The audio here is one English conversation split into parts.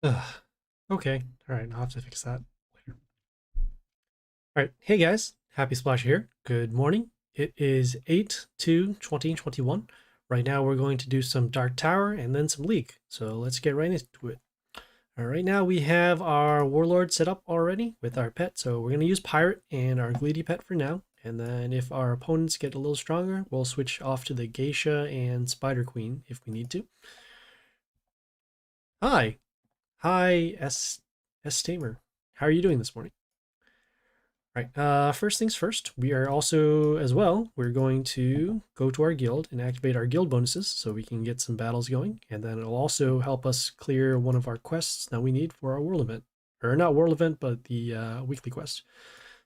Ugh. Okay. All right. I'll have to fix that later. All right. Hey guys. Happy Splash here. Good morning. It is 8/2/2021. Right now we're going to do some Dark Tower and then some League. So let's get right into it. All right. Now we have our Warlord set up already with our pet. So we're going to use Pirate and our Greedy pet for now. And then if our opponents get a little stronger, we'll switch off to the Geisha and Spider Queen if we need to. Hi. Hi, S Tamer. How are you doing this morning? Right. First things first, we are also, as well, we're going to go to our guild and activate our guild bonuses so we can get some battles going. And then it'll also help us clear one of our quests that we need for our world event. Or not world event, but the weekly quest.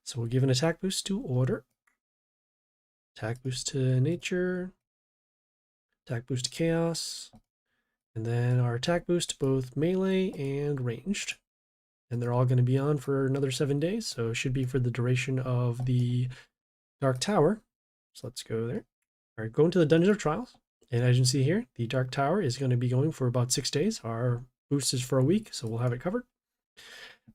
So we'll give an attack boost to order, attack boost to nature, attack boost to chaos, and then our attack boost to both melee and ranged. And they're all going to be on for another 7 days, so it should be for the duration of the Dark Tower. So let's go there. All right, go into the Dungeon of Trials. And as you can see here, the Dark Tower is going to be going for about 6 days. Our boost is for a week, so we'll have it covered.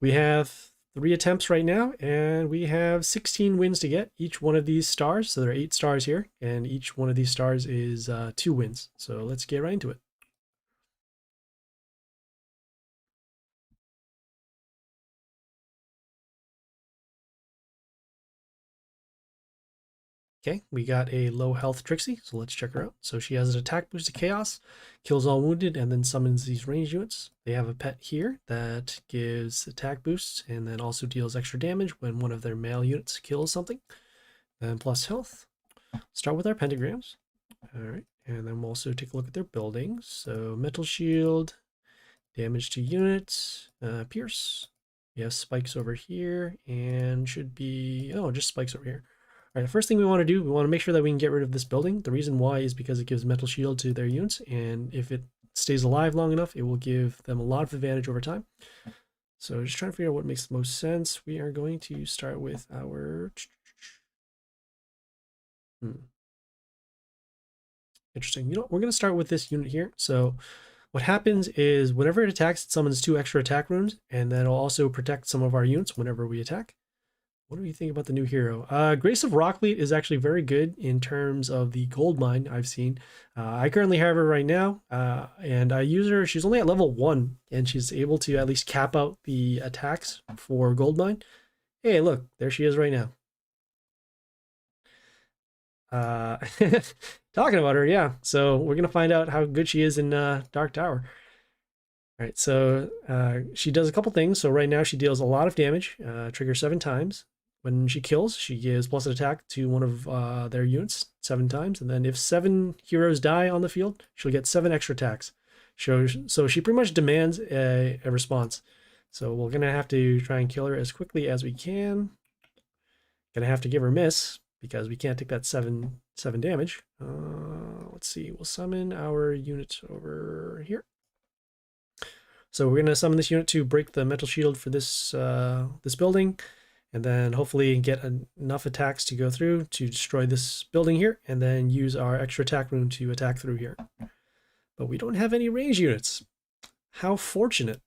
We have 3 attempts right now, and we have 16 wins to get each one of these stars. So there are 8 stars here, and each one of these stars is 2 wins. So let's get right into it. Okay, we got a low health Trixie, so let's check her out. So she has an attack boost to Chaos, kills all wounded, and then summons these ranged units. They have a pet here that gives attack boosts and then also deals extra damage when one of their male units kills something. Then plus health. Start with our pentagrams. All right, and then we'll also take a look at their buildings. So metal shield, damage to units, pierce. We have spikes over here, and should be, oh, just spikes over here. All right, the first thing we want to do, we want to make sure that we can get rid of this building. The reason why is because it gives metal shield to their units, and if it stays alive long enough, it will give them a lot of advantage over time. So just trying to figure out what makes the most sense. We are going to start with our... Interesting. You know, we're going to start with this unit here. So what happens is whenever it attacks, it summons 2 extra attack runes, and then it'll also protect some of our units whenever we attack. What do you think about the new hero? Grace of Rockleaf is actually very good in terms of the gold mine I've seen. I currently have her right now, and I use her. She's only at level 1, and she's able to at least cap out the attacks for gold mine. Hey, look, there she is right now. Uh, talking about her, yeah. So we're gonna find out how good she is in Dark Tower. All right, so she does a couple things. So right now she deals a lot of damage, trigger 7 times. When she kills, she gives plus an attack to one of their units 7 times. And then if 7 heroes die on the field, she'll get 7 extra attacks. So she pretty much demands a response. So we're going to have to try and kill her as quickly as we can. Going to have to give her miss because we can't take that 7 damage. Let's see. We'll summon our unit over here. So we're going to summon this unit to break the metal shield for this this building, and then hopefully get enough attacks to go through to destroy this building here, and then use our extra attack rune to attack through here. But we don't have any range units. How fortunate.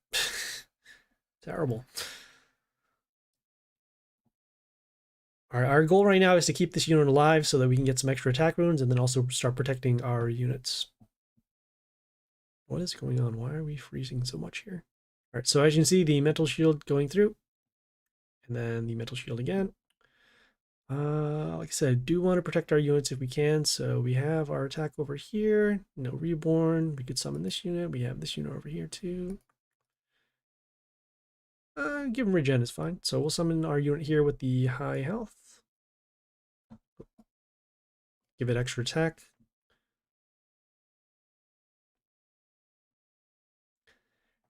Terrible. Our goal right now is to keep this unit alive so that we can get some extra attack runes and then also start protecting our units. What is going on? Why are we freezing so much here? All right, so as you can see, the metal shield going through, and then the metal shield again. Like I said, I do want to protect our units if we can. So we have our attack over here. No reborn. We could summon this unit. We have this unit over here too. Give him regen is fine. So we'll summon our unit here with the high health. Give it extra attack.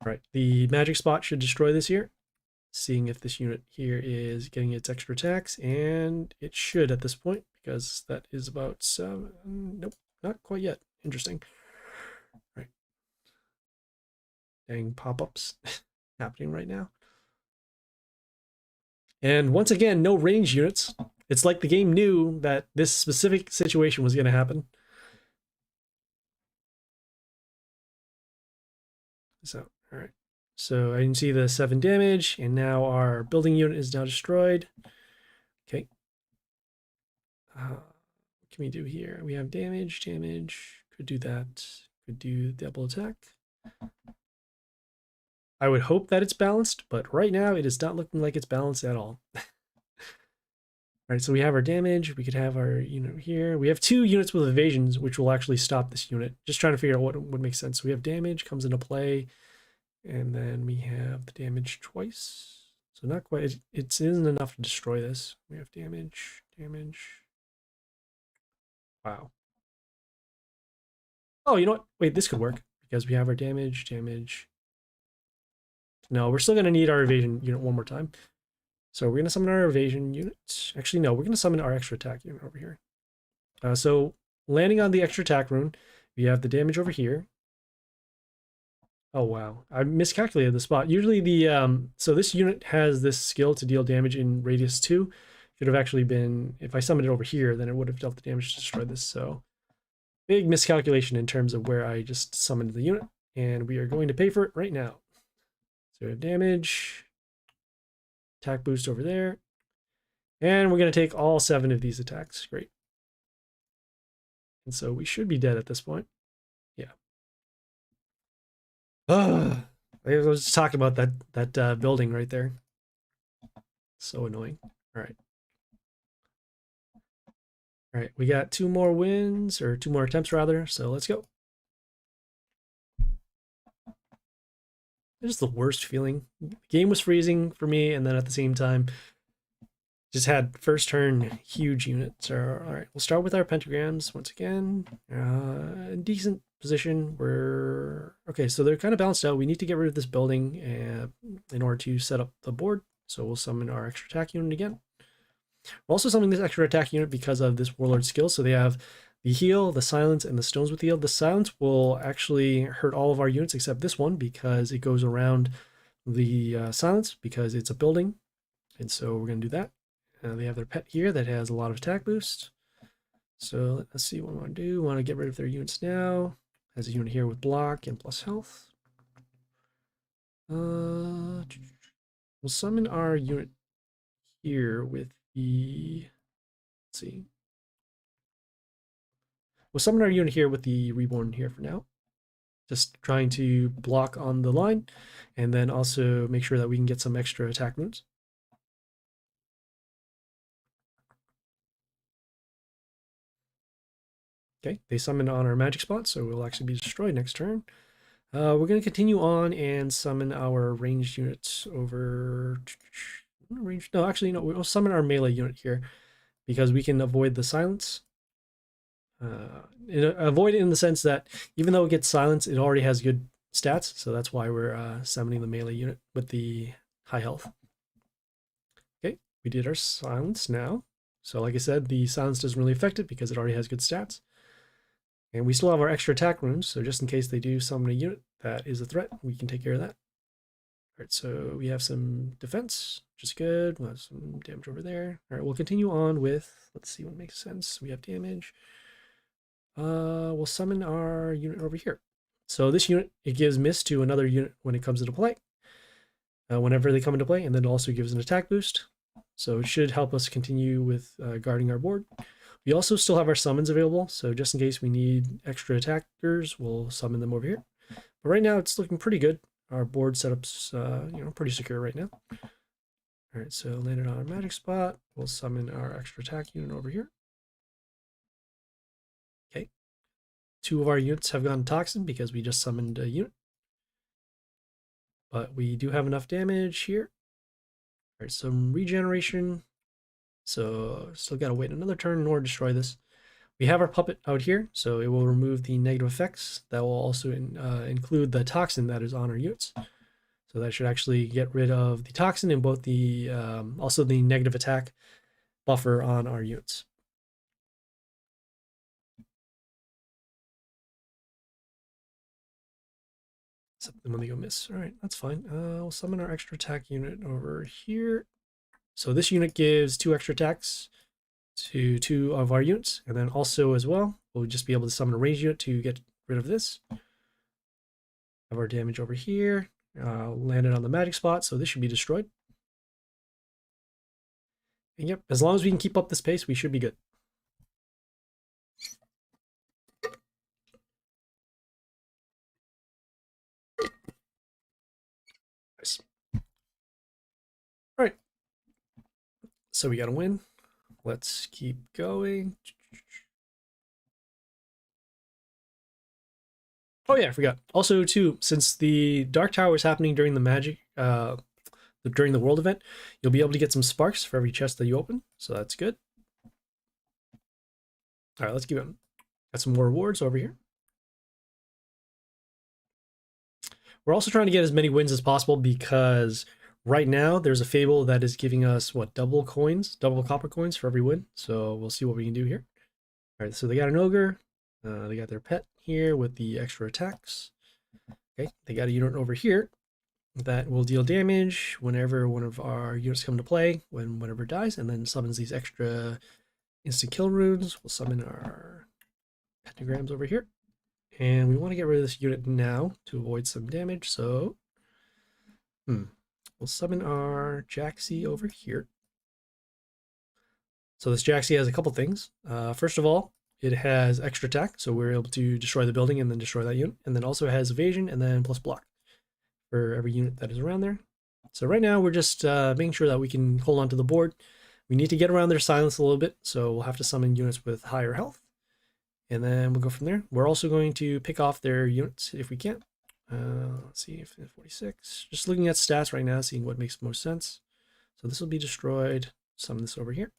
All right, the magic spot should destroy this here. Seeing if this unit here is getting its extra attacks, and it should at this point because that is about 7. Nope, not quite yet. Interesting. All right. Dang pop-ups happening right now. And once again, no range units. It's like the game knew that this specific situation was going to happen. So, all right. So I can see the 7 damage, and now our building unit is now destroyed. Okay. What can we do here? We have damage. Could do that. Could do double attack. I would hope that it's balanced, but right now it is not looking like it's balanced at all. All right, so we have our damage. We could have our unit here. We have 2 units with evasions, which will actually stop this unit. Just trying to figure out what would make sense. So we have damage comes into play, and then we have the damage twice. So not quite. It isn't enough to destroy this. We have damage. Wow. Oh, you know what? Wait, this could work because we have our damage. No, we're still going to need our evasion unit one more time. So we're going to summon our evasion unit. Actually, no, we're going to summon our extra attack unit over here. So landing on the extra attack rune, we have the damage over here. Oh, wow. I miscalculated the spot. Usually so this unit has this skill to deal damage in radius 2. Should have actually been, if I summoned it over here, then it would have dealt the damage to destroy this. So big miscalculation in terms of where I just summoned the unit. And we are going to pay for it right now. So we have damage, attack boost over there. And we're going to take all 7 of these attacks. Great. And so we should be dead at this point. Yeah. I was just talking about that building right there. So annoying. All right. All right, we got 2 more wins, or 2 more attempts rather, so let's go. It's just the worst feeling. The game was freezing for me, and then at the same time, just had first turn huge units. All right, we'll start with our pentagrams once again. Decent position. Okay, so they're kind of balanced out. We need to get rid of this building in order to set up the board. So we'll summon our extra attack unit again. We're also summoning this extra attack unit because of this warlord skill. So they have the heal, the silence, and the stones with heal. The silence will actually hurt all of our units except this one because it goes around the silence because it's a building. And so we're going to do that. They have their pet here that has a lot of attack boost. So let's see what we want to do. We want to get rid of their units now. Has a unit here with block and plus health. We'll summon our unit here with the, let's see. We'll summon our unit here with the reborn here for now. Just trying to block on the line and then also make sure that we can get some extra attack moves. Okay, they summon on our magic spot, so we'll actually be destroyed next turn. We're going to continue on and summon our ranged units over... No, actually, no, we'll summon our melee unit here because we can avoid the silence. Avoid it in the sense that even though it gets silence, it already has good stats, so that's why we're summoning the melee unit with the high health. Okay, we did our silence now. So like I said, the silence doesn't really affect it because it already has good stats. And we still have our extra attack runes, so just in case they do summon a unit that is a threat, we can take care of that. All right, so we have some defense, which is good. We'll have some damage over there. All right, we'll continue on with, let's see what makes sense. We have damage. We'll summon our unit over here. So this unit, it gives miss to another unit when it comes into play. Whenever they come into play, and then also gives an attack boost. So it should help us continue with guarding our board. We also still have our summons available, so just in case we need extra attackers, we'll summon them over here. But right now, it's looking pretty good. Our board setup's pretty secure right now. All right, so landed on our magic spot. We'll summon our extra attack unit over here. Okay. 2 of our units have gone toxin because we just summoned a unit. But we do have enough damage here. All right, some regeneration. So still got to wait another turn in order to destroy this. We have our puppet out here, so it will remove the negative effects. That will also include the toxin that is on our units. So that should actually get rid of the toxin and both the also the negative attack buffer on our units. Except when they go miss. All right, that's fine. We'll summon our extra attack unit over here. So this unit gives 2 extra attacks to 2 of our units, and then also as well, we'll just be able to summon a ranged unit to get rid of this. Have our damage over here. landed on the magic spot, so this should be destroyed. And yep, as long as we can keep up this pace, we should be good. Nice. All right. So we got a win. Let's keep going. Oh yeah, I forgot. Also, too, since the Dark Tower is happening during the magic, during the world event, you'll be able to get some sparks for every chest that you open. So that's good. All right, let's keep going. Got some more rewards over here. We're also trying to get as many wins as possible because right now there's a fable that is giving us what, double coins, double copper coins for every win. So we'll see what we can do here. All right, so they got an ogre. They got their pet here with the extra attacks. Okay, they got a unit over here that will deal damage whenever one of our units come to play, whenever it dies, and then summons these extra instant kill runes. We'll summon our pentagrams over here. And we want to get rid of this unit now to avoid some damage, so we'll summon our Jaxi over here. So this Jaxi has a couple things. First of all, it has extra attack, so we're able to destroy the building and then destroy that unit. And then also it has evasion and then plus block for every unit that is around there. So right now we're just making sure that we can hold on to the board. We need to get around their silence a little bit, so we'll have to summon units with higher health. And then we'll go from there. We're also going to pick off their units if we can. Let's see, if 46. Just looking at stats right now, seeing what makes most sense. So this will be destroyed. Summon this over here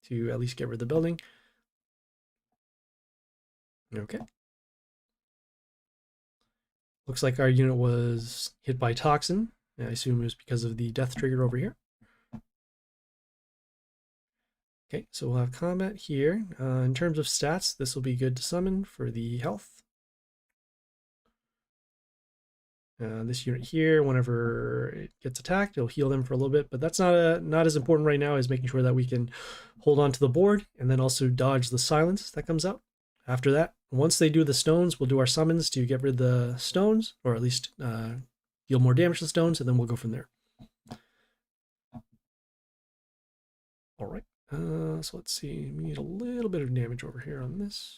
to at least get rid of the building. Okay. Looks like our unit was hit by toxin. I assume it was because of the death trigger over here. Okay, so we'll have combat here. In terms of stats, this will be good to summon for the health. This unit here, whenever it gets attacked, it'll heal them for a little bit, but that's not as important right now as making sure that we can hold on to the board and then also dodge the silence that comes out. After that, once they do the stones, we'll do our summons to get rid of the stones, or at least deal more damage to the stones, and then we'll go from there. All right, so let's see. We need a little bit of damage over here on this.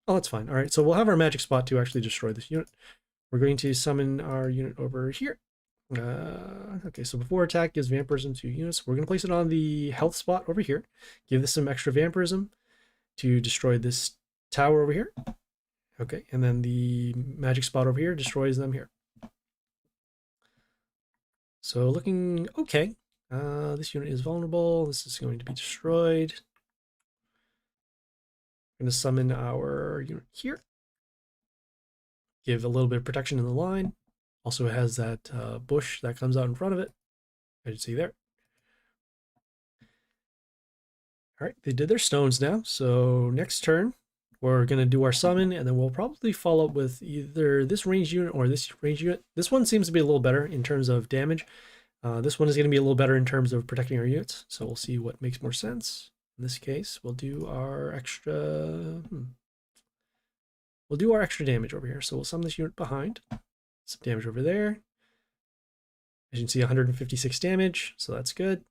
Oh, that's fine. All right, so we'll have our magic spot to actually destroy this unit. We're going to summon our unit over here. Okay, so before attack gives vampirism to units, we're going to place it on the health spot over here. Give this some extra vampirism to destroy this tower over here. Okay, and then the magic spot over here destroys them here. So looking okay. This unit is vulnerable. This is going to be destroyed. We're going to summon our unit here. Give a little bit of protection in the line. Also has that bush that comes out in front of it. I can see there. All right, they did their stones now. So next turn, we're going to do our summon, and then we'll probably follow up with either this range unit or this range unit. This one seems to be a little better in terms of damage. This one is going to be a little better in terms of protecting our units. So we'll see what makes more sense. In this case, we'll do our extra... We'll do our extra damage over here. So we'll summon this unit behind. Some damage over there. As you can see, 156 damage, so that's good.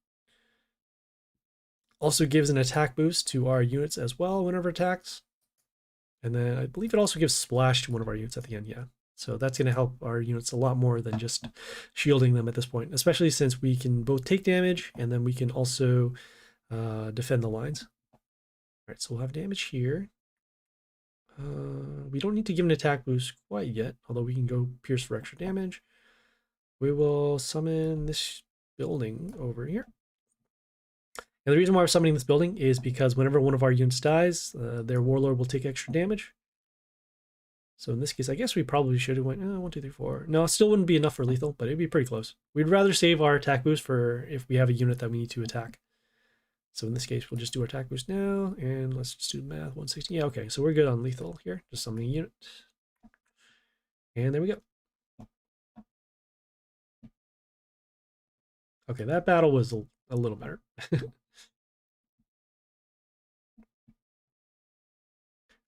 Also gives an attack boost to our units as well whenever attacks. And then I believe it also gives splash to one of our units at the end, yeah. So that's going to help our units a lot more than just shielding them at this point, especially since we can both take damage and then we can also defend the lines. All right, so we'll have damage here. We don't need to give an attack boost quite yet, although we can go pierce for extra damage. We will summon this building over here. And the reason why we're summoning this building is because whenever one of our units dies, their warlord will take extra damage. So in this case, I guess we probably should have went 1, 2, 3, 4. No, it still wouldn't be enough for lethal, but it'd be pretty close. We'd rather save our attack boost for if we have a unit that we need to attack. So in this case, we'll just do our attack boost now, and let's just do the math. 160. Yeah, okay, so we're good on lethal here. Just summoning a unit. And there we go. Okay, that battle was a little better.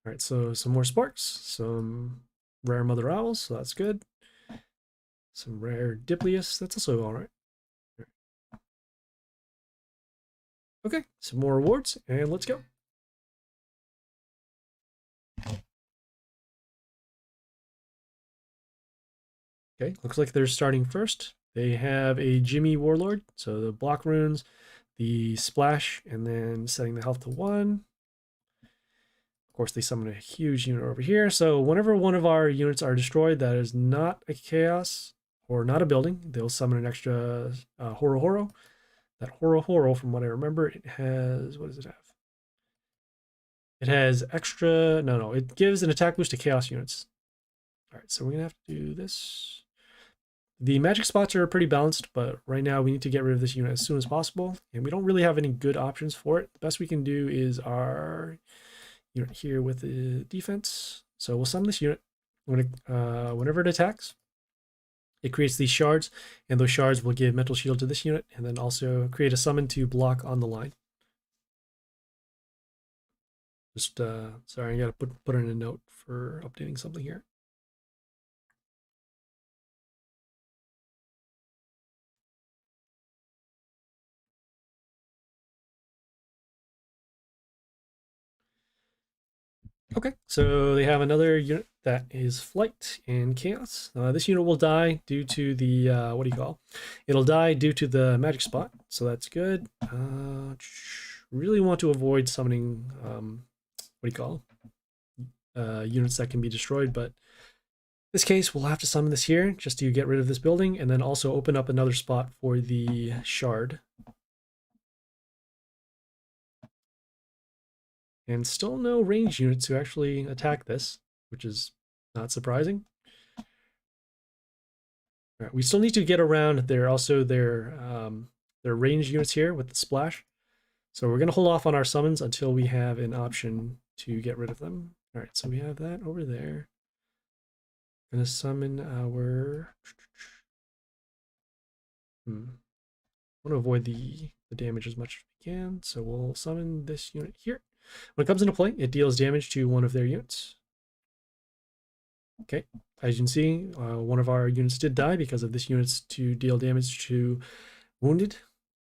All right, so some more sparks, some rare Mother Owls, so that's good. Some rare Dipleus, that's also alright. Okay, some more rewards, and let's go. Okay, looks like they're starting first. They have a Jimmy Warlord, so the block runes, the splash, and then setting the health to 1. Of course, they summon a huge unit over here. So whenever one of our units are destroyed that is not a chaos or not a building, they'll summon an extra Horo Horo. That Horo Horo, from what I remember, it has, what does it have? It has extra, no, it gives an attack boost to chaos units. All right, so we're gonna have to do this. The magic spots are pretty balanced, but right now we need to get rid of this unit as soon as possible, and we don't really have any good options for it. The best we can do is our unit here with the defense. So we'll summon this unit. Whenever it attacks, it creates these shards, and those shards will give mental shield to this unit, and then also create a summon to block on the line. Just, sorry, I gotta put in a note for updating something here. Okay, so they have another unit that is Flight and Chaos. This unit will die due to the, what do you call? It'll die due to the magic spot, so that's good. Really want to avoid summoning, what do you call? Units that can be destroyed, but in this case, we'll have to summon this here just to get rid of this building, and then also open up another spot for the shard. And still no range units to actually attack this, which is not surprising. All right, we still need to get around their range units here with the splash. So we're going to hold off on our summons until we have an option to get rid of them. All right, so we have that over there. Going to summon our... I want to avoid the damage as much as we can, so we'll summon this unit here. When it comes into play, it deals damage to one of their units. Okay, as you can see, one of our units did die because of this unit's to deal damage to wounded.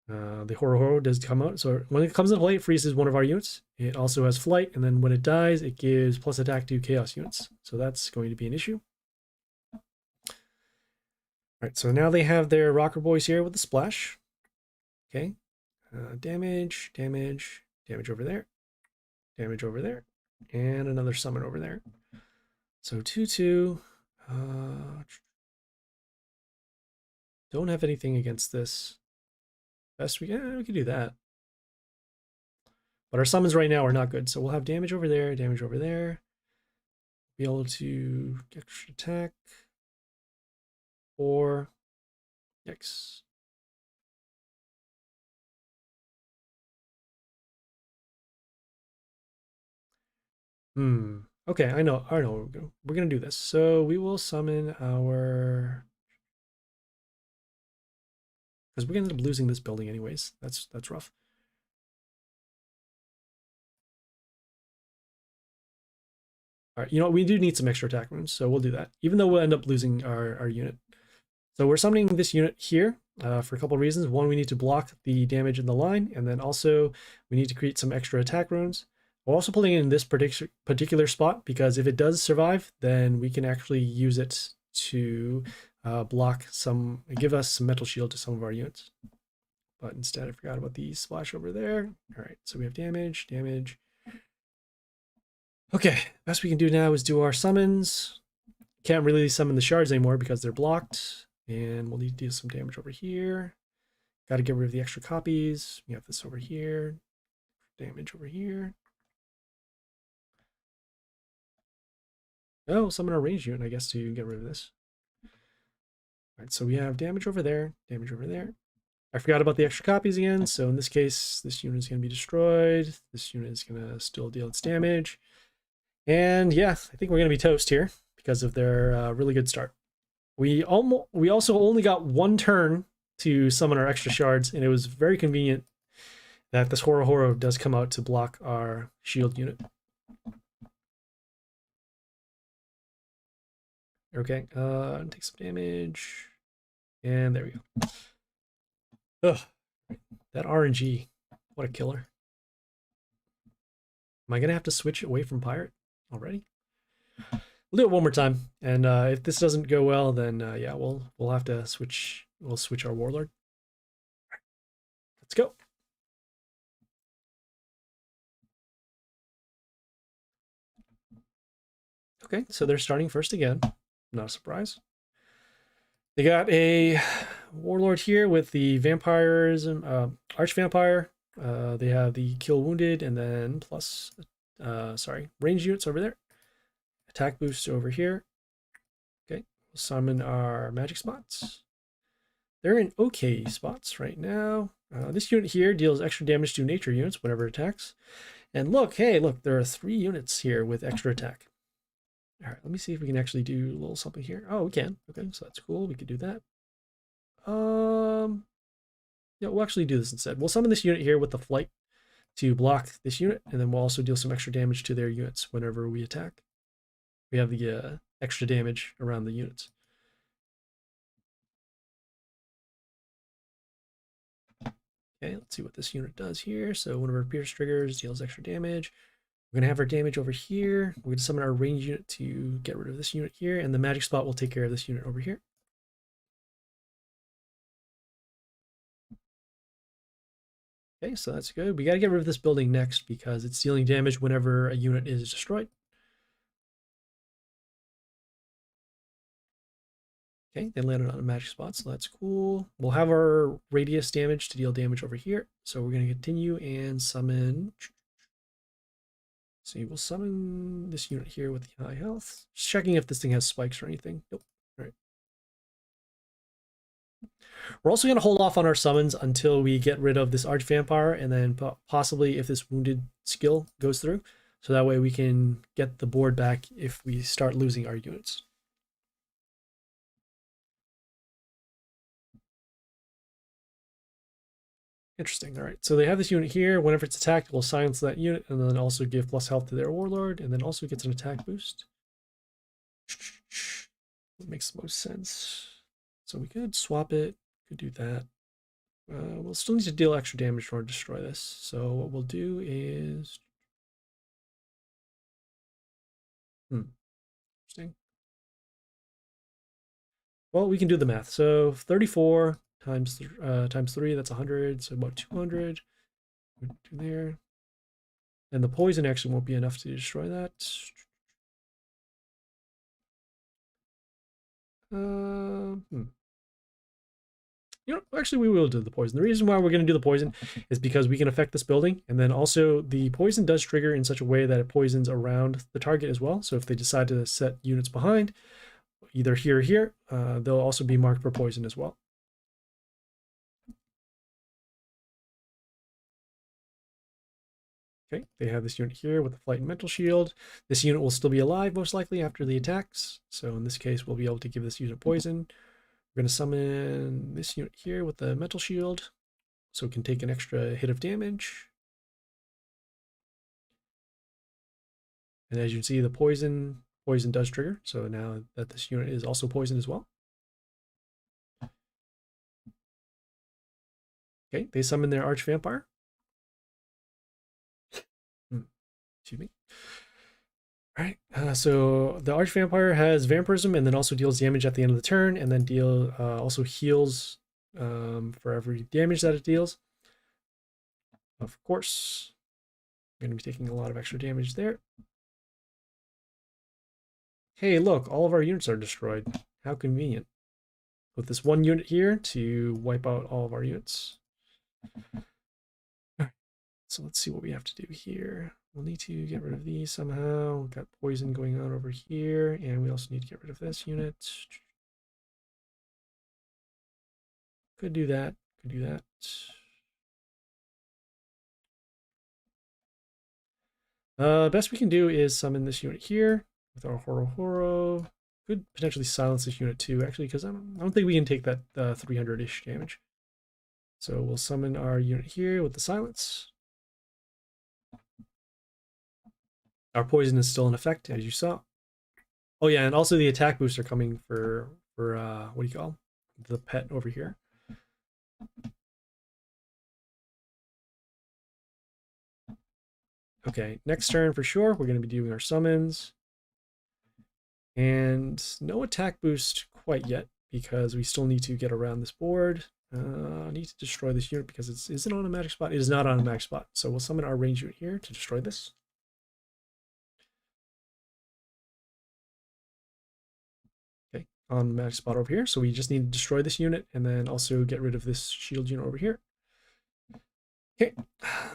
The Horo Horo does come out, so when it comes into play, it freezes one of our units. It also has flight, and then when it dies, it gives plus attack to chaos units. So that's going to be an issue. All right, so now they have their rocker boys here with the splash. Okay, damage over there. Damage over there, and another summon over there. So 2/2. Don't have anything against this. Best we can, we can do that. But our summons right now are not good, so we'll have damage over there, damage over there. Be able to get extra attack. 4. Yikes. Okay, I know. We're gonna do this. So we will summon our, because we're gonna end up losing this building anyways. That's rough. All right, you know what? We do need some extra attack runes, so we'll do that, even though we'll end up losing our unit. So we're summoning this unit here for a couple of reasons. One, we need to block the damage in the line, and then also we need to create some extra attack runes. We're also putting it in this particular spot because if it does survive, then we can actually use it to block some, give us some mental shield to some of our units. But instead, I forgot about the splash over there. All right, so we have damage. Okay, best we can do now is do our summons. Can't really summon the shards anymore because they're blocked. And we'll need to do some damage over here. Got to get rid of the extra copies. We have this over here. Damage over here. Oh, summon our range unit, I guess, to get rid of this. All right, so we have damage over there, damage over there. I forgot about the extra copies again, so in this case, this unit is going to be destroyed. This unit is going to still deal its damage. And yeah, I think we're going to be toast here because of their really good start. We also only got one turn to summon our extra shards, and it was very convenient that this Horo Horo does come out to block our shield unit. Okay, take some damage. And there we go. Ugh, that RNG. What a killer. Am I going to have to switch away from Pirate already? We'll do it one more time. And if this doesn't go well, then yeah, we'll have to switch. We'll switch our Warlord. Let's go. Okay, so they're starting first again. Not a surprise. They got a Warlord here with the Vampirism, Archvampire. They have the Kill Wounded and then plus, range units over there. Attack boost over here. Okay, we'll summon our magic spots. They're in okay spots right now. This unit here deals extra damage to nature units whenever it attacks. And look, hey, look, there are 3 units here with extra attack. All right, let me see if we can actually do a little something here. Oh, we can. Okay, so that's cool. We could do that. Yeah, we'll actually do this instead. We'll summon this unit here with the flight to block this unit, and then we'll also deal some extra damage to their units whenever we attack. We have the extra damage around the units. Okay, let's see what this unit does here. So one of our Pierce triggers deals extra damage. We're going to have our damage over here. We're going to summon our range unit to get rid of this unit here, and the magic spot will take care of this unit over here. Okay, so that's good. We got to get rid of this building next because it's dealing damage whenever a unit is destroyed. Okay, they landed on a magic spot, so that's cool. We'll have our radius damage to deal damage over here. So we're going to continue and summon. See, we'll summon this unit here with the high health. Just checking if this thing has spikes or anything. Nope. All right. We're also going to hold off on our summons until we get rid of this Archvampire, and then possibly if this wounded skill goes through. So that way we can get the board back if we start losing our units. Interesting. All right. So they have this unit here. Whenever it's attacked, we'll silence that unit and then also give plus health to their warlord and then also gets an attack boost. That makes the most sense. So we could swap it. Could do that. We'll still need to deal extra damage in order to destroy this. So what we'll do is... Interesting. Well, we can do the math. So 34 times 3, that's 100. So about 200. Do there. And the poison actually won't be enough to destroy that. You know, actually, we will do the poison. The reason why we're going to do the poison is because we can affect this building. And then also the poison does trigger in such a way that it poisons around the target as well. So if they decide to set units behind, either here or here, they'll also be marked for poison as well. Okay, they have this unit here with the flight and mental shield. This unit will still be alive most likely after the attacks. So in this case, we'll be able to give this unit poison. We're going to summon this unit here with the mental shield, so it can take an extra hit of damage. And as you can see, the poison does trigger. So now that this unit is also poisoned as well. Okay, they summon their Archvampire. Excuse me. All right, so the Archvampire has Vampirism and then also deals damage at the end of the turn, and then also heals for every damage that it deals. Of course, I'm going to be taking a lot of extra damage there. Hey, look, all of our units are destroyed. How convenient. Put this one unit here to wipe out all of our units. All right, so let's see what we have to do here. We'll need to get rid of these somehow. We've got poison going on over here, and we also need to get rid of this unit. Could do that. Could do that. Best we can do is summon this unit here with our Horo. Could potentially silence this unit too, actually, because I don't think we can take that 300-ish damage. So we'll summon our unit here with the silence. Our poison is still in effect, as you saw. Oh yeah, and also the attack boosts are coming for what do you call the pet over here. Okay, next turn for sure, we're going to be doing our summons. And no attack boost quite yet, because we still need to get around this board. I need to destroy this unit because is it on a magic spot? It is not on a magic spot. So we'll summon our range unit here to destroy this. Okay, on the magic spot over here. So we just need to destroy this unit and then also get rid of this shield unit over here. Okay,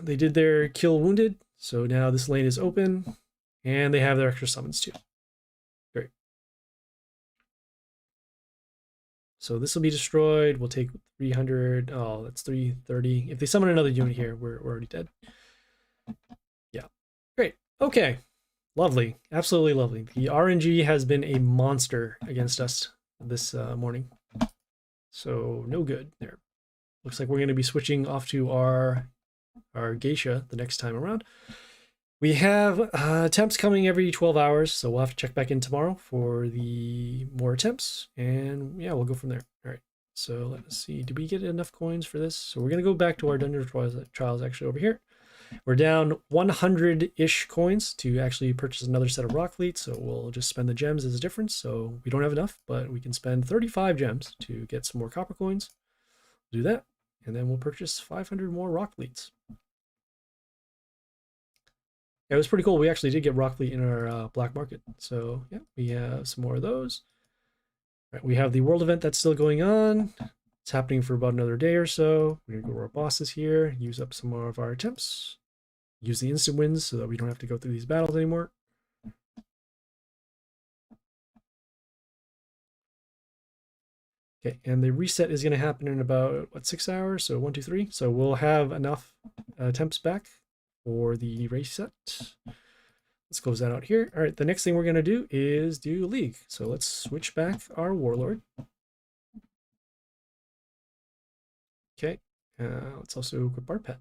they did their kill wounded. So now this lane is open and they have their extra summons too. Great. So this will be destroyed. We'll take 300. Oh, that's 330. If they summon another unit here, we're already dead. Yeah. Great. Okay. Lovely. Absolutely lovely. The RNG has been a monster against us this morning. So no good there. Looks like we're going to be switching off to our geisha the next time around. We have attempts coming every 12 hours, so we'll have to check back in tomorrow for the more attempts, and yeah, we'll go from there. All right, so let's see. Did we get enough coins for this? So we're going to go back to our Dungeon Trials actually over here. We're down 100-ish coins to actually purchase another set of rock fleet, so we'll just spend the gems as a difference. So we don't have enough, but we can spend 35 gems to get some more copper coins. Do that, and then we'll purchase 500 more rock fleets. Yeah, it was pretty cool. We actually did get rock fleet in our black market. So yeah, we have some more of those. All right, we have the world event that's still going on. It's happening for about another day or so. We're gonna go to our bosses here, use up some more of our attempts, use the instant wins so that we don't have to go through these battles anymore. Okay, and the reset is gonna happen in about, what, 6 hours? So 1, 2, 3. So we'll have enough attempts back for the reset. Let's close that out here. All right, the next thing we're going to do is do League. So let's switch back our Warlord. Okay, let's also equip our pet.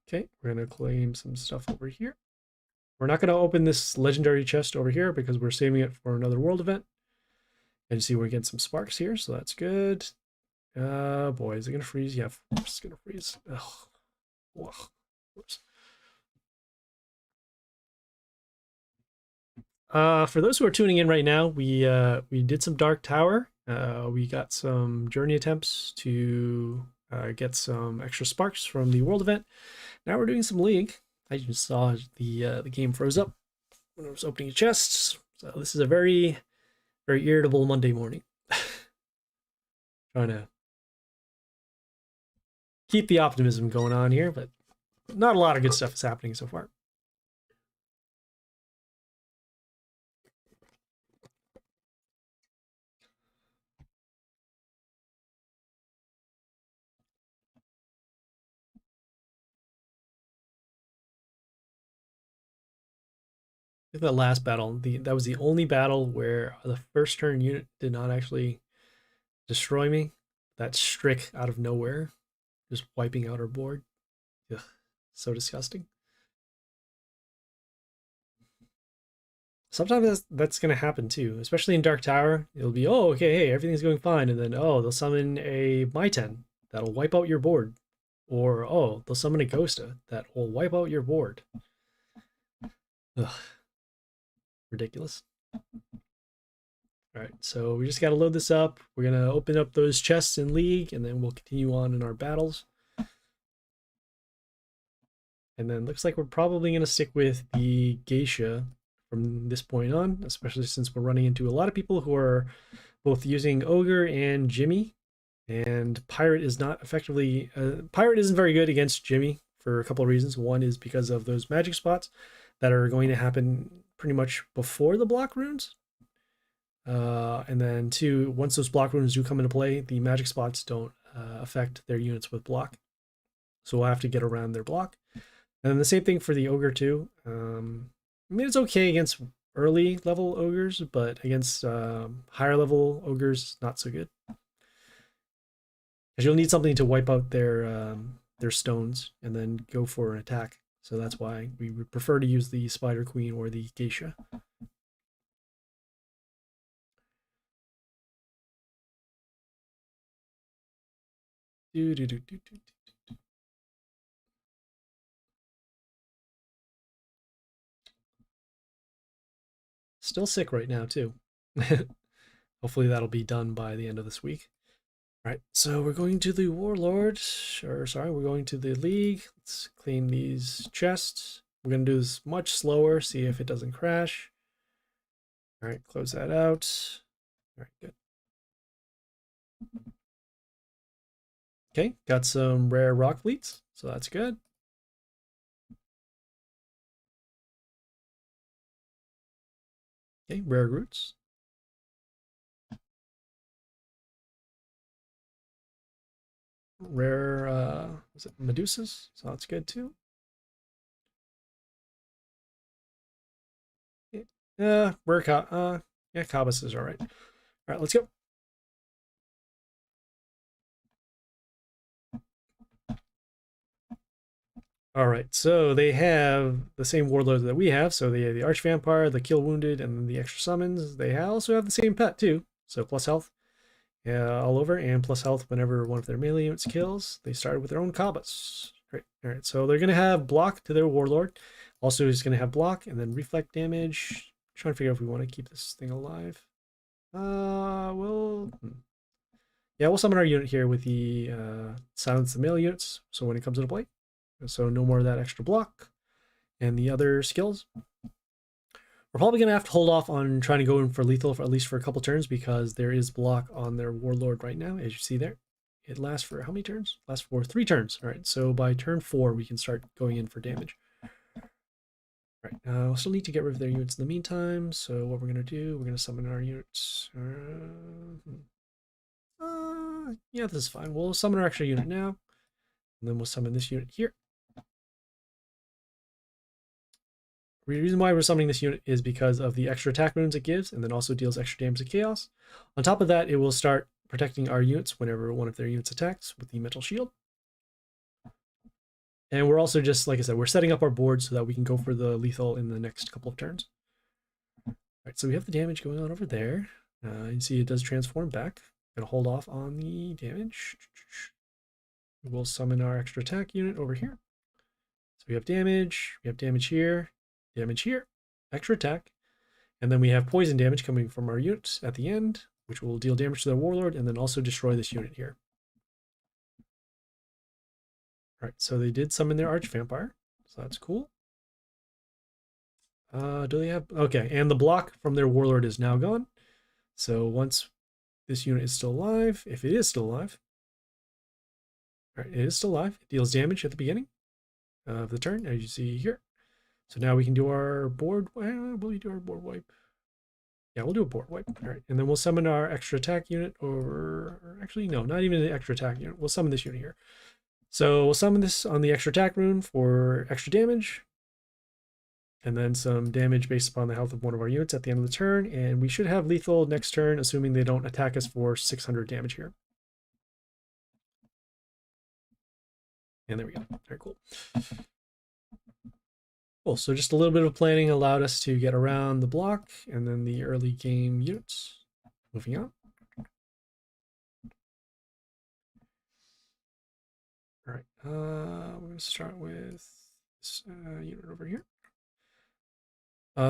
Okay, we're going to claim some stuff over here. We're not going to open this legendary chest over here because we're saving it for another world event. And see, we're getting some sparks here, so that's good. Boy, is it going to freeze? Yeah, it's going to freeze. Ugh. Ugh. Whoops. For those who are tuning in right now, we did some Dark Tower. We got some journey attempts to get some extra sparks from the world event. Now we're doing some League. I just saw the game froze up when I was opening chests. So this is a very, very irritable Monday morning. Trying to keep the optimism going on here, but not a lot of good stuff is happening so far. The last battle, that was the only battle where the first turn unit did not actually destroy me. That Strick out of nowhere, just wiping out our board. Ugh, so disgusting. Sometimes that's going to happen too, especially in Dark Tower. It'll be, oh, okay, hey, everything's going fine. And then, oh, they'll summon a Myten that'll wipe out your board. Or, oh, they'll summon a Ghosta that will wipe out your board. Ugh. Ridiculous. All right, so we just got to load this up. We're going to open up those chests in League, and then we'll continue on in our battles. And then looks like we're probably going to stick with the Geisha from this point on, especially since we're running into a lot of people who are both using Ogre and Jimmy. And Pirate is not effectively... Pirate isn't very good against Jimmy for a couple of reasons. One is because of those magic spots that are going to happen pretty much before the block runes. And then two, once those block runes do come into play, the magic spots don't affect their units with block. So we'll have to get around their block. And then the same thing for the Ogre too. I mean, it's okay against early level Ogres, but against higher level Ogres, not so good. Because you'll need something to wipe out their stones and then go for an attack. So that's why we would prefer to use the Spider Queen or the Geisha. Still sick right now, too. Hopefully that'll be done by the end of this week. All right, so we're going to the Warlord, or sorry, we're going to the League. Let's clean these chests. We're going to do this much slower, see if it doesn't crash. All right, close that out. All right, good. Okay, got some rare rock fleets, so that's good. Okay, rare roots. Rare, was it Medusas? So that's good too. Yeah, rare yeah, Cabas is all right. All right, let's go. All right, so they have the same warlords that we have. So they have the Arch Vampire, the Kill Wounded, and the extra summons. They also have the same pet too. So plus health all over, and plus health whenever one of their melee units kills. They started with their own Cabas. Great. All right, so they're going to have block to their warlord. Also, he's going to have block and then reflect damage. Trying to figure out if we want to keep this thing alive. Yeah, we'll summon our unit here with the silence the melee units. So when it comes into play, so no more of that extra block and the other skills. We're probably going to have to hold off on trying to go in for lethal for at least for a couple turns because there is block on their warlord right now, as you see there. It lasts for how many turns? Lasts for 3 turns. All right, so by turn 4, we can start going in for damage. All right, we'll still need to get rid of their units in the meantime. So what we're going to do, we're going to summon our units. Yeah, this is fine. We'll summon our extra unit now. And then we'll summon this unit here. The reason why we're summoning this unit is because of the extra attack runes it gives, and then also deals extra damage to chaos. On top of that, it will start protecting our units whenever one of their units attacks with the metal shield. And we're also just, like I said, we're setting up our board so that we can go for the lethal in the next couple of turns. All right, so we have the damage going on over there. You can see it does transform back. Gonna hold off on the damage. We'll summon our extra attack unit over here. So we have damage here, extra attack, and then we have poison damage coming from our units at the end, which will deal damage to their warlord and then also destroy this unit here. All right, so they did summon their Arch Vampire, so that's cool. Do they have... Okay, and the block from their warlord is now gone. So once this unit is still alive, if it is still alive, all right, it is still alive. It deals damage at the beginning of the turn, as you see here. So now we can do our board. Will we do our board wipe? Yeah, we'll do a board wipe. All right, and then we'll summon our extra attack unit, or actually, no, not even the extra attack unit. We'll summon this unit here. So we'll summon this on the extra attack rune for extra damage, and then some damage based upon the health of one of our units at the end of the turn. And we should have lethal next turn, assuming they don't attack us for 600 damage here. And there we go. Very cool. Cool. So just a little bit of planning allowed us to get around the block and then the early game units. Moving on. All right. We're going to start with this unit over here.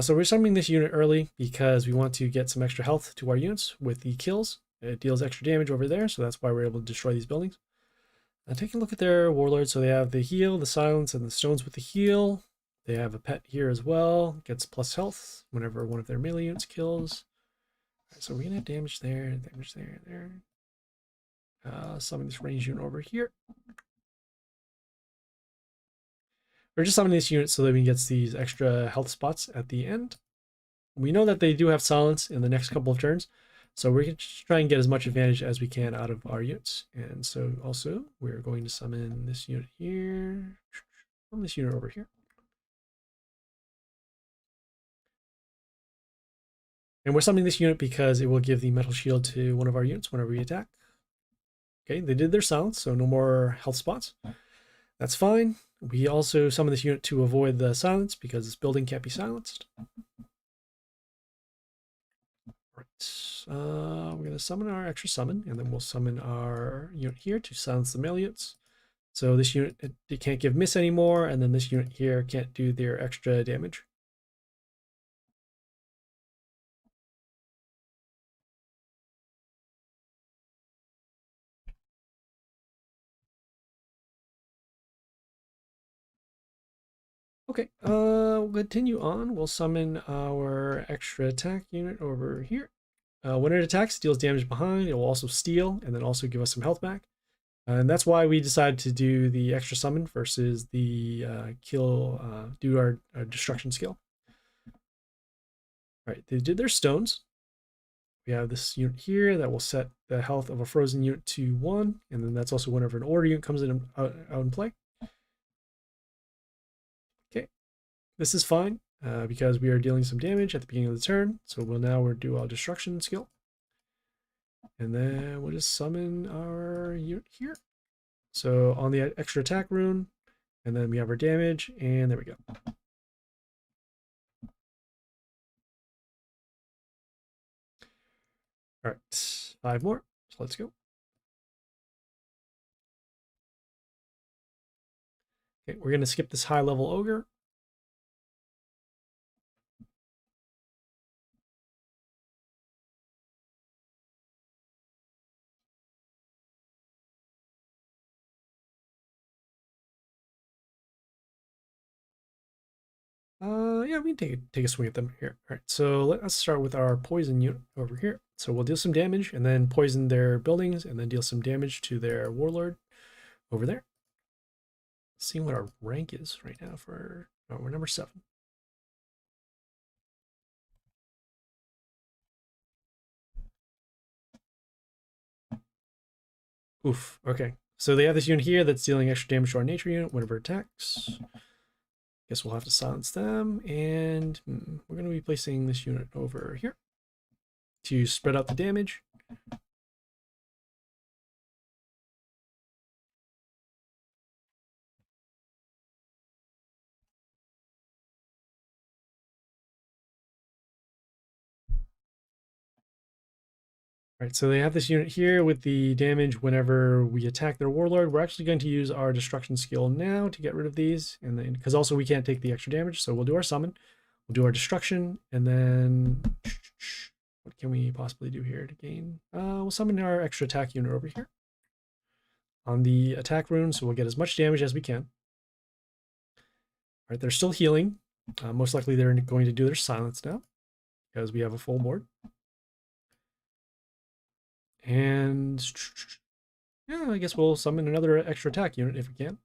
So we're summoning this unit early because we want to get some extra health to our units with the kills. It deals extra damage over there, so that's why we're able to destroy these buildings. Taking a look at their warlord, so they have the heal, the silence, and the stones with the heal. They have a pet here as well, gets plus health whenever one of their melee units kills. Right, so we're gonna have damage there, there. Summon this range unit over here. We're just summoning this unit so that we get these extra health spots at the end. We know that they do have silence in the next couple of turns, so we're going to try and get as much advantage as we can out of our units. And so also, we're going to summon this unit here, summon this unit over here. And we're summoning this unit because it will give the metal shield to one of our units whenever we attack. Okay, they did their silence, so no more health spots. That's fine. We also summon this unit to avoid the silence because this building can't be silenced. Right. We're going to summon our extra summon, and then we'll summon our unit here to silence the male units. So this unit, it can't give miss anymore, and then this unit here can't do their extra damage. Okay, we'll continue on. We'll summon our extra attack unit over here. When it attacks, it deals damage behind. It will also steal and then also give us some health back. And that's why we decided to do the extra summon versus the do our destruction skill. All right, they did their stones. We have this unit here that will set the health of a frozen unit to 1, and then that's also whenever an order unit comes in out in play. Okay, this is fine because we are dealing some damage at the beginning of the turn. So we'll do our destruction skill. And then we'll just summon our unit here. So on the extra attack rune, and then we have our damage, and there we go. All right, 5 more, so let's go. Okay, we're gonna skip this high level ogre. Yeah, we can take a swing at them here. All right, so let's start with our poison unit over here. So we'll deal some damage and then poison their buildings and then deal some damage to their warlord over there. Seeing what our rank is right now for, oh, we're number 7. Oof, okay. So they have this unit here that's dealing extra damage to our nature unit whenever it attacks. Guess we'll have to silence them, and we're going to be placing this unit over here to spread out the damage. All right, so they have this unit here with the damage whenever we attack their warlord. We're actually going to use our destruction skill now to get rid of these, and then because also we can't take the extra damage, so we'll do our summon, we'll do our destruction, and then what can we possibly do here to gain? We'll summon our extra attack unit over here on the attack rune, so we'll get as much damage as we can. All right, they're still healing. Most likely they're going to do their silence now because we have a full board. And yeah, I guess we'll summon another extra attack unit if we can.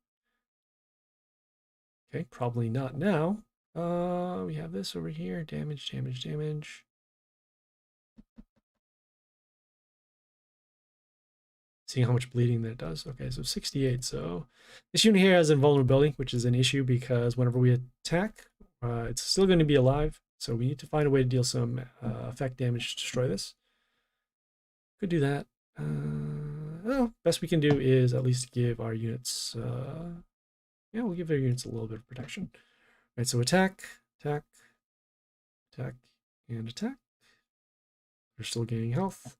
Okay, probably not now. We have this over here. Damage, damage, damage. Seeing how much bleeding that does. Okay, so 68. So this unit here has invulnerability, which is an issue because whenever we attack, it's still going to be alive. So we need to find a way to deal some effect damage to destroy this. Could do that. Well, best we can do is at least give our units, yeah, we'll give our units a little bit of protection. All right, so attack, attack, attack, and attack. They're still gaining health.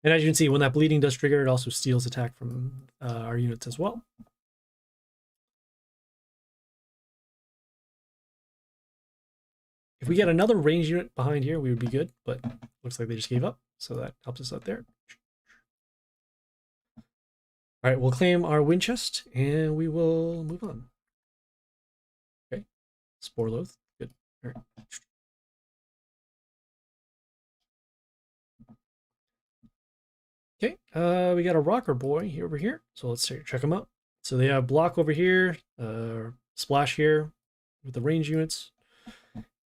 And as you can see, when that bleeding does trigger, it also steals attack from our units as well. If we get another range unit behind here, we would be good, but looks like they just gave up, so that helps us out there. All right, we'll claim our wind chest, and we will move on. Okay, Spore Loath, good. All right. Okay, we got a rocker boy here over here, so let's check them out. So they have block over here, splash here with the range units.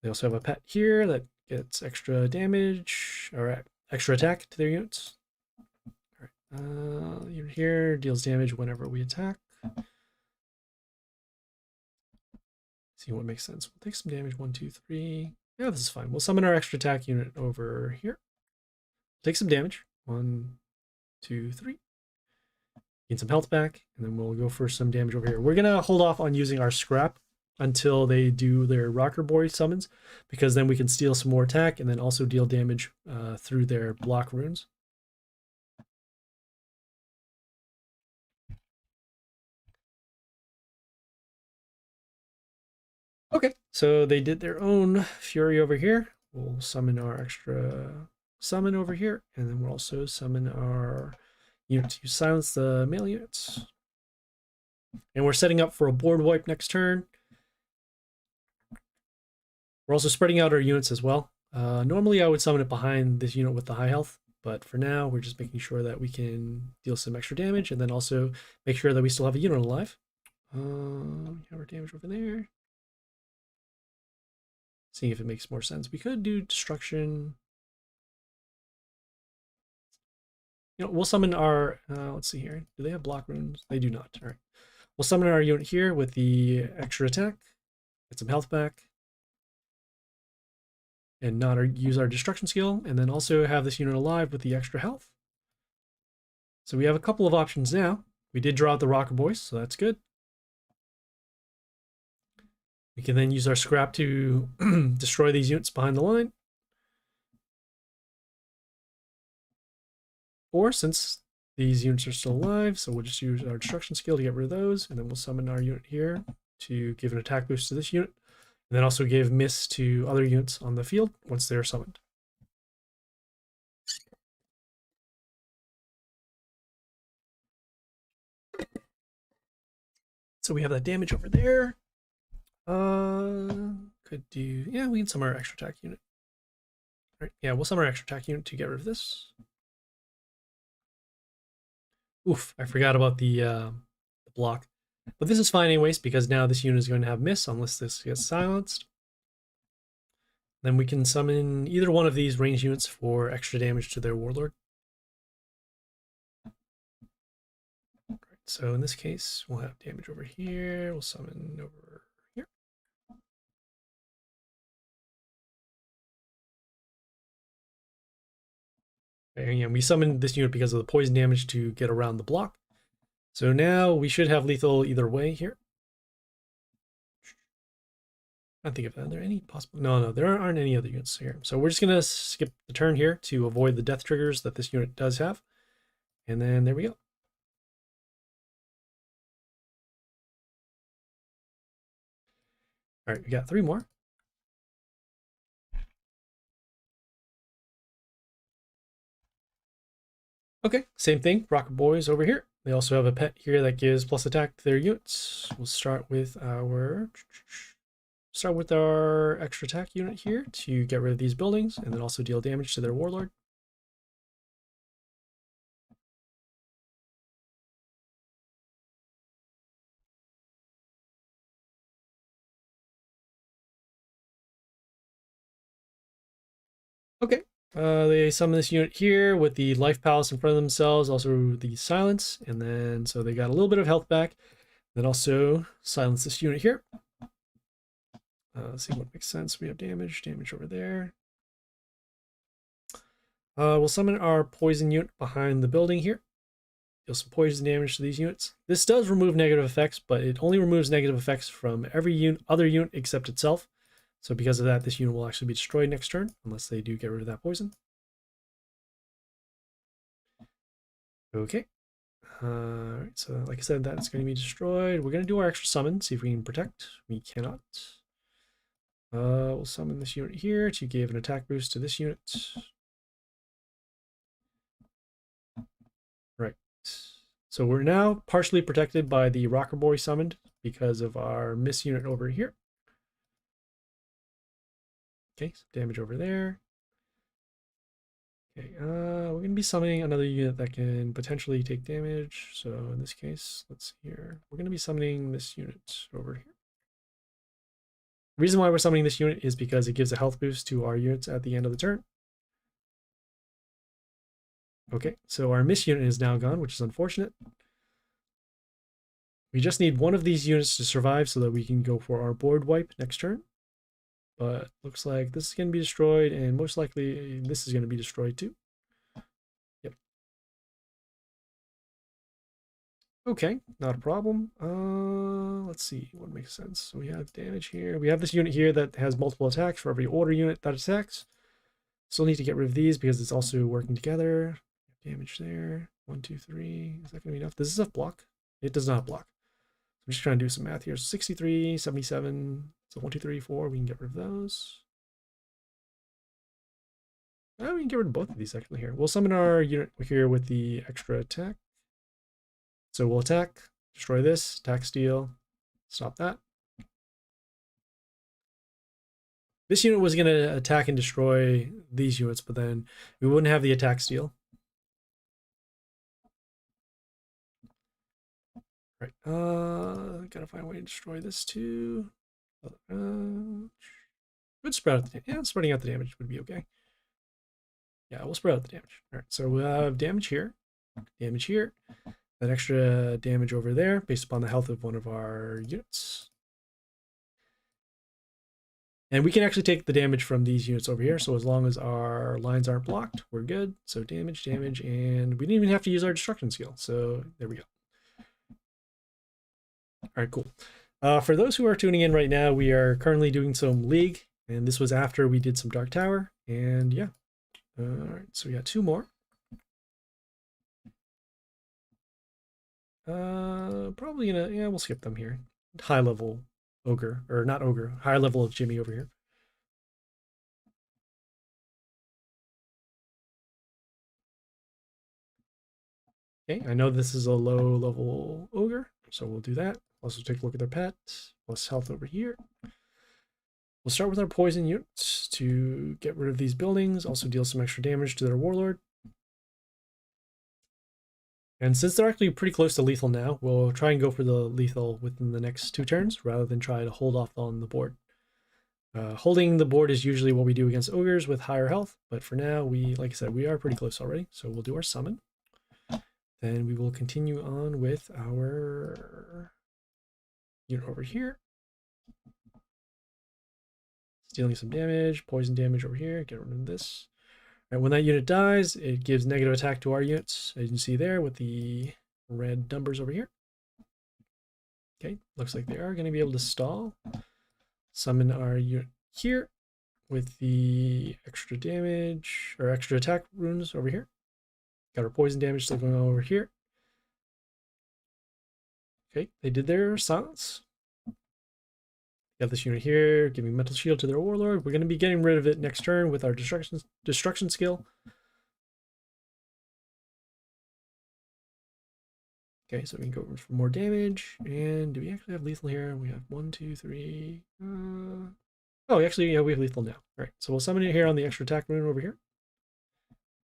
They also have a pet here that gets extra damage or extra attack to their units. All right, unit here deals damage whenever we attack. See what makes sense. We'll take some damage. 1, 2, 3. Yeah, this is fine. We'll summon our extra attack unit over here. Take some damage. 1, 2, 3. gain some health back, and then we'll go for some damage over here. We're gonna hold off on using our scrap until they do their Rocker Boy summons, because then we can steal some more attack and then also deal damage through their block runes. Okay, so they did their own Fury over here. We'll summon our extra summon over here, and then we'll also summon our unit to silence the melee units. And we're setting up for a board wipe next turn. We're also spreading out our units as well. Normally I would summon it behind this unit with the high health, but for now we're just making sure that we can deal some extra damage and then also make sure that we still have a unit alive. Have our damage over there. Seeing if it makes more sense. We could do destruction. You know, we'll summon our, let's see here. Do they have block runes? They do not. All right. We'll summon our unit here with the extra attack. Get some health back. And not use our destruction skill. And then also have this unit alive with the extra health. So we have a couple of options now. We did draw out the Rocker Boys, so that's good. We can then use our scrap to destroy these units behind the line. Or since these units are still alive, so we'll just use our destruction skill to get rid of those, and then we'll summon our unit here to give an attack boost to this unit, and then also give miss to other units on the field once they're summoned. So we have that damage over there. Could do, yeah, we can summon our extra attack unit. All right, yeah, we'll summon our extra attack unit to get rid of this. Oof, I forgot about the block. But this is fine anyways, because now this unit is going to have miss unless this gets silenced. Then we can summon either one of these ranged units for extra damage to their warlord. Right, so in this case, we'll have damage over here. We'll summon over here. And we summoned this unit because of the poison damage to get around the block. So now we should have lethal either way here. I think if are there any possible, no, there aren't any other units here. So we're just gonna skip the turn here to avoid the death triggers that this unit does have. And then there we go. All right, we got 3 more. Okay, same thing, Rocker Boys over here. They also have a pet here that gives plus attack to their units. We'll start with our extra attack unit here to get rid of these buildings and then also deal damage to their warlord. Okay, they summon this unit here with the life palace in front of themselves, also the silence, and then so they got a little bit of health back. Then also silence this unit here. Let's see what makes sense. We have damage over there. We'll summon our poison unit behind the building here. Deal some poison damage to these units. This does remove negative effects, but it only removes negative effects from every other unit except itself. So because of that, this unit will actually be destroyed next turn, unless they do get rid of that poison. Okay. Alright, so like I said, that's going to be destroyed. We're going to do our extra summon, see if we can protect. We cannot. We'll summon this unit here to give an attack boost to this unit. Right. So we're now partially protected by the Rocker Boy summoned because of our miss unit over here. Okay, some damage over there. Okay, we're going to be summoning another unit that can potentially take damage. So in this case, let's see here. We're going to be summoning this unit over here. The reason why we're summoning this unit is because it gives a health boost to our units at the end of the turn. Okay, so our miss unit is now gone, which is unfortunate. We just need one of these units to survive so that we can go for our board wipe next turn. But looks like this is going to be destroyed, and most likely this is going to be destroyed too. Yep. Okay, not a problem. Let's see what makes sense. So we have damage here. We have this unit here that has multiple attacks for every order unit that attacks. Still need to get rid of these because it's also working together. Damage there. 1, 2, 3. Is that going to be enough? Does this have block? It does not block. I'm just trying to do some math here. 63, 77. So 1, 2, 3, 4. We can get rid of those. Oh, we can get rid of both of these actually here. We'll summon our unit here with the extra attack. So we'll attack, destroy this, attack, steal, stop that. This unit was going to attack and destroy these units, but then we wouldn't have the attack steal. Right. Gotta find a way to destroy this too. Would spread out the spreading out the damage would be okay. Yeah, we'll spread out the damage. All right, so we'll have damage here, that extra damage over there based upon the health of one of our units. And we can actually take the damage from these units over here. So as long as our lines aren't blocked, we're good. So damage, and we didn't even have to use our destruction skill. So there we go. All right, cool. For those who are tuning in right now, we are currently doing some League, and this was after we did some Dark Tower. And yeah, all right, so we got 2 more. Probably gonna, yeah, we'll skip them here. High level ogre, or not ogre, high level of Jimmy over here. Okay, I know this is a low level ogre, so we'll do that. Also take a look at their pet, plus health over here. We'll start with our poison units to get rid of these buildings, also deal some extra damage to their warlord. And since they're actually pretty close to lethal now, we'll try and go for the lethal within the next 2 turns rather than try to hold off on the board. Holding the board is usually what we do against ogres with higher health, but for now, like I said, we are pretty close already. So we'll do our summon. Then we will continue on with our unit over here. Stealing some damage, poison damage over here, get rid of this. Right, when that unit dies, it gives negative attack to our units, as you can see there with the red numbers over here. Okay, looks like they are going to be able to stall. Summon our unit here with the extra damage, or extra attack runes over here. Got our poison damage still going on over here. Okay, they did their silence. Got this unit here, giving mental shield to their warlord. We're going to be getting rid of it next turn with our destruction skill. Okay, so we can go for more damage. And do we actually have lethal here? We have 1, 2, 3. Oh, actually, yeah, we have lethal now. All right, so we'll summon it here on the extra attack rune over here.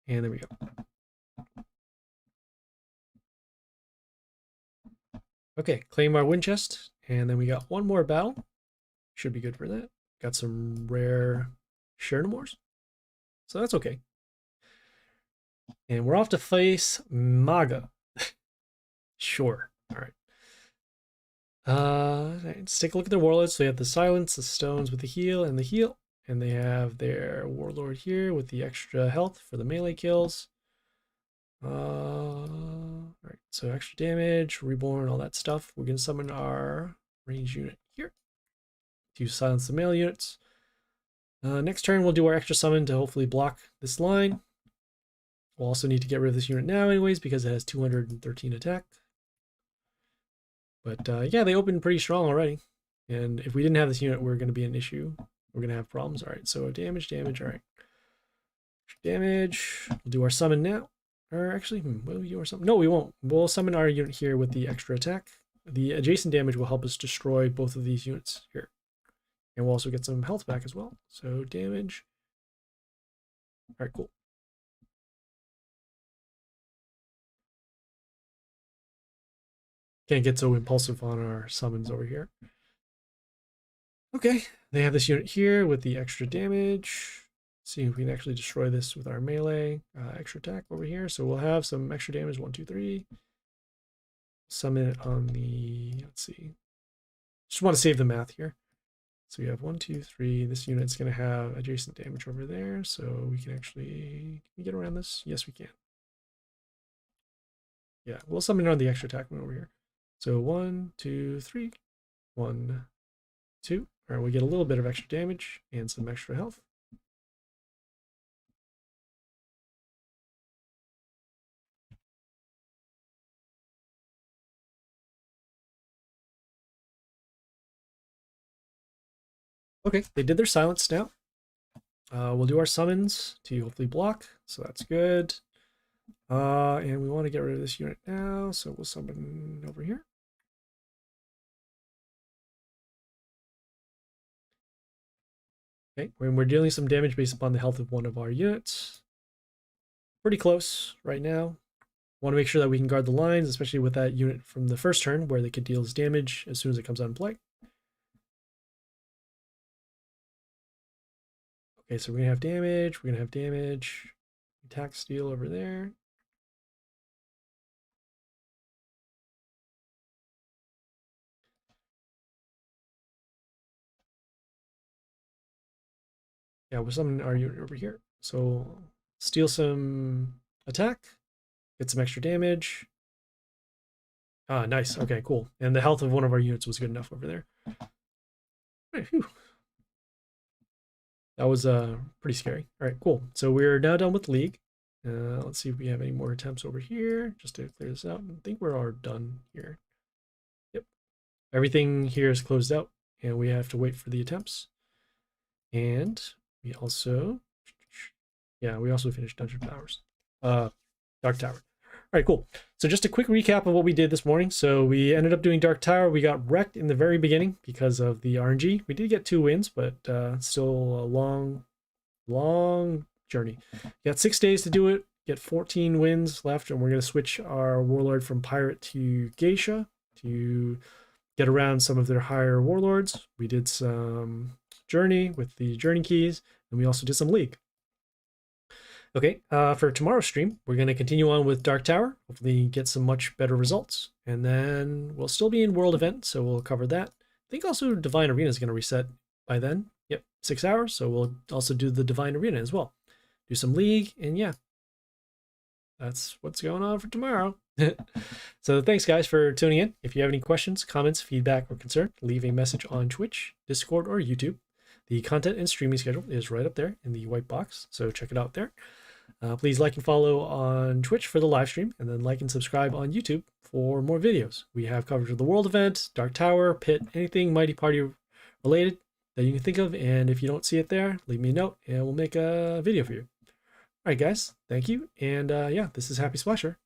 And there we go. Okay, claim our wind chest. And then we got 1 more battle. Should be good for that. Got some rare Chernomores. So that's okay. And we're off to face Maga. Sure. All right. Let's take a look at their warlords. So they have the silence, the stones with the heal, and the heal. And they have their warlord here with the extra health for the melee kills. All right, so extra damage, reborn, all that stuff. We're gonna summon our range unit here to silence the melee units. Next turn, we'll do our extra summon to hopefully block this line. We'll also need to get rid of this unit now anyways because it has 213 attack. But yeah, they opened pretty strong already. And if we didn't have this unit, we're going to be an issue. We're going to have problems. All right, so damage, all right. Damage, we'll do our summon now. Or actually, will we do our summon? No, we won't. We'll summon our unit here with the extra attack. The adjacent damage will help us destroy both of these units here. And we'll also get some health back as well. So damage. All right, cool. Can't get so impulsive on our summons over here. Okay, they have this unit here with the extra damage. See if we can actually destroy this with our melee extra attack over here. So we'll have some extra damage. 1, 2, 3. Summon it on the, let's see. Just want to save the math here. So we have 1, 2, 3. This unit's going to have adjacent damage over there. So we can actually, can we get around this? Yes, we can. Yeah, we'll summon it on the extra attack one over here. So 1, 2, 3. 1, 2. All right, we get a little bit of extra damage and some extra health. Okay, they did their silence now. We'll do our summons to hopefully block, so that's good. And we want to get rid of this unit now, so we'll summon over here. Okay, when we're dealing some damage based upon the health of one of our units. Pretty close right now. Want to make sure that we can guard the lines, especially with that unit from the first turn where they could deal us damage as soon as it comes out in play. Okay, so we're gonna have damage, we're gonna have damage. Attack steal over there. Yeah, we'll summon our unit over here. So steal some attack, get some extra damage. Ah, nice. Okay, cool. And the health of one of our units was good enough over there. Right, phew. That was pretty scary. All right, cool. So we're now done with League. Let's see if we have any more attempts over here, just to clear this out. I think we're all done here. Yep. Everything here is closed out, and we have to wait for the attempts. And we also, yeah, we also finished Dungeon Towers. Dark Tower. All right, cool. So just a quick recap of what we did this morning. So we ended up doing Dark Tower. We got wrecked in the very beginning because of the RNG. We did get 2 wins, but still a long journey. You got 6 days to do it. Get 14 wins left, and we're going to switch our Warlord from Pirate to Geisha to get around some of their higher Warlords. We did some Journey with the Journey keys, and we also did some League. Okay, for tomorrow's stream, we're going to continue on with Dark Tower, hopefully get some much better results, and then we'll still be in World Event, so we'll cover that. I think also Divine Arena is going to reset by then. Yep, 6 hours, so we'll also do the Divine Arena as well. Do some League, and yeah, that's what's going on for tomorrow. So thanks, guys, for tuning in. If you have any questions, comments, feedback, or concern, leave a message on Twitch, Discord, or YouTube. The content and streaming schedule is right up there in the white box, so check it out there. Please like and follow on Twitch for the live stream, and then like and subscribe on YouTube for more videos. We have coverage of the World Event, Dark Tower, Pit, anything Mighty Party related that you can think of, and if you don't see it there, leave me a note, and we'll make a video for you. All right, guys, thank you, and yeah, this is Happy Splasher.